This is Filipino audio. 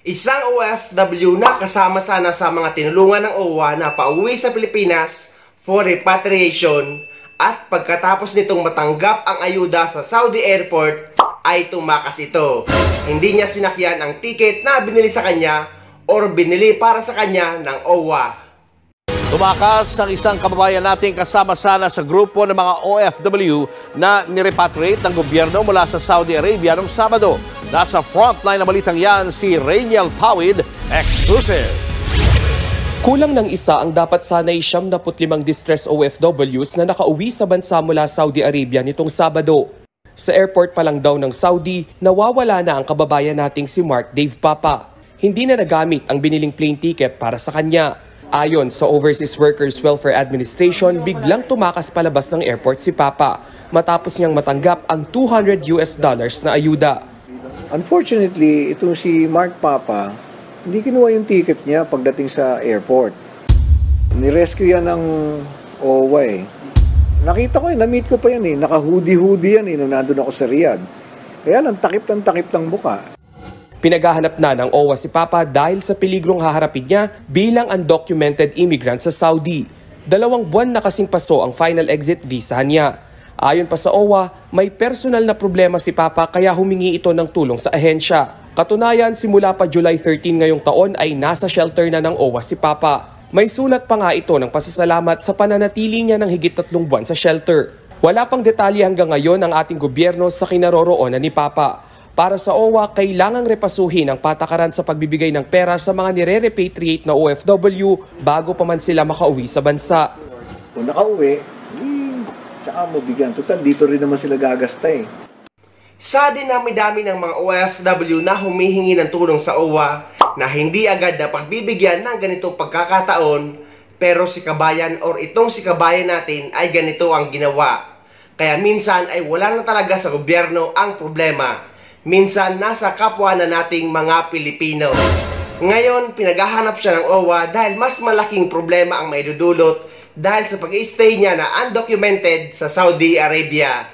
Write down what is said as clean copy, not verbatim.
Isang OFW na kasama sana sa mga tinulungan ng OWA na pauwi sa Pilipinas for repatriation at pagkatapos nitong matanggap ang ayuda sa Saudi Airport ay tumakas ito. Hindi niya sinakyan ang ticket na binili sa kanya or binili para sa kanya ng OWA. Tumakas ang isang kababayan nating kasama sana sa grupo ng mga OFW na nirepatriate ng gobyerno mula sa Saudi Arabia noong Sabado. Nasa frontline ng balitang yan si Rainiel Pawid, exclusive. Kulang ng isa ang dapat sana'y 75 distress OFWs na nakauwi sa bansa mula Saudi Arabia nitong Sabado. Sa airport pa lang daw ng Saudi, nawawala na ang kababayan nating si Mark Dave Papa. Hindi na nagamit ang biniling plane ticket para sa kanya. Ayon sa Overseas Workers Welfare Administration, biglang tumakas palabas ng airport si Papa matapos niyang matanggap ang $200 na ayuda. Unfortunately, itong si Mark Papa, hindi kinuha yung ticket niya pagdating sa airport. Nirescue yan ng OWA eh. Nakita ko na-meet ko pa yan eh. Naka-hoodie-hoodie yan eh nung nandun ako sa Riyadh. Kaya lang takip ng buka. Pinaghahanap na ng OWA si Papa dahil sa peligrong haharapin niya bilang undocumented immigrant sa Saudi. 2 buwan na kasing paso ang final exit visa niya. Ayon pa sa OWA, may personal na problema si Papa kaya humingi ito ng tulong sa ahensya. Katunayan, simula pa July 13 ngayong taon ay nasa shelter na ng OWA si Papa. May sulat pa nga ito ng pasasalamat sa pananatili niya ng higit 3 buwan sa shelter. Wala pang detalye hanggang ngayon ang ating gobyerno sa kinaroroonan ni Papa. Para sa OWA, kailangang repasuhin ang patakaran sa pagbibigay ng pera sa mga nire-repatriate na OFW bago pa man sila makauwi sa bansa. Kung nakauwi, tsaka mo bigyan. Total, dito rin naman sila gagasta eh. Sa dinami-dami ng mga OFW na humihingi ng tulong sa OWA na hindi agad na pagbibigyan ng ganitong pagkakataon, pero si kabayan or itong si kabayan natin ay ganito ang ginawa. Kaya minsan ay wala na talaga sa gobyerno ang problema. Minsan nasa kapwa na nating mga Pilipino. Ngayon, pinaghahanap siya ng OWA dahil mas malaking problema ang maidudulot dahil sa pag-i-stay niya na undocumented sa Saudi Arabia.